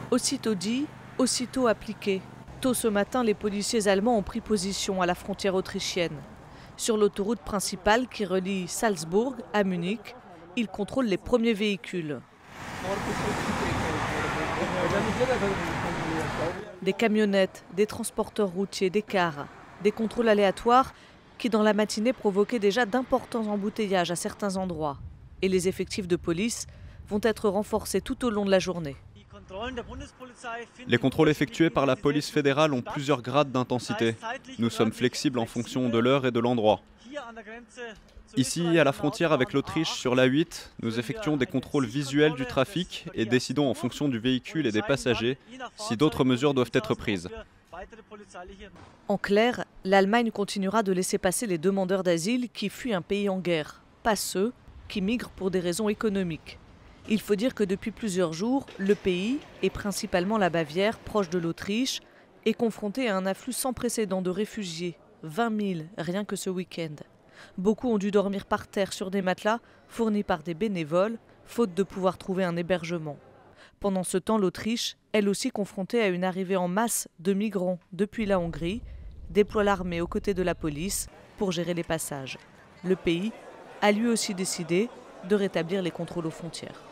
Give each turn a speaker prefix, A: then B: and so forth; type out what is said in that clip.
A: Aussitôt dit, aussitôt appliqué. Tôt ce matin, les policiers allemands ont pris position à la frontière autrichienne. Sur l'autoroute principale qui relie Salzbourg à Munich, ils contrôlent les premiers véhicules. Des camionnettes, des transporteurs routiers, des cars, des contrôles aléatoires qui dans la matinée provoquaient déjà d'importants embouteillages à certains endroits. Et les effectifs de police vont être renforcés tout au long de la journée.
B: Les contrôles effectués par la police fédérale ont plusieurs grades d'intensité. Nous sommes flexibles en fonction de l'heure et de l'endroit. Ici, à la frontière avec l'Autriche, sur l'A8, nous effectuons des contrôles visuels du trafic et décidons en fonction du véhicule et des passagers si d'autres mesures doivent être prises.
A: En clair, l'Allemagne continuera de laisser passer les demandeurs d'asile qui fuient un pays en guerre, pas ceux qui migrent pour des raisons économiques. Il faut dire que depuis plusieurs jours, le pays, et principalement la Bavière, proche de l'Autriche, est confronté à un afflux sans précédent de réfugiés, 20 000 rien que ce week-end. Beaucoup ont dû dormir par terre sur des matelas fournis par des bénévoles, faute de pouvoir trouver un hébergement. Pendant ce temps, l'Autriche, elle aussi confrontée à une arrivée en masse de migrants depuis la Hongrie, déploie l'armée aux côtés de la police pour gérer les passages. Le pays a lui aussi décidé de rétablir les contrôles aux frontières.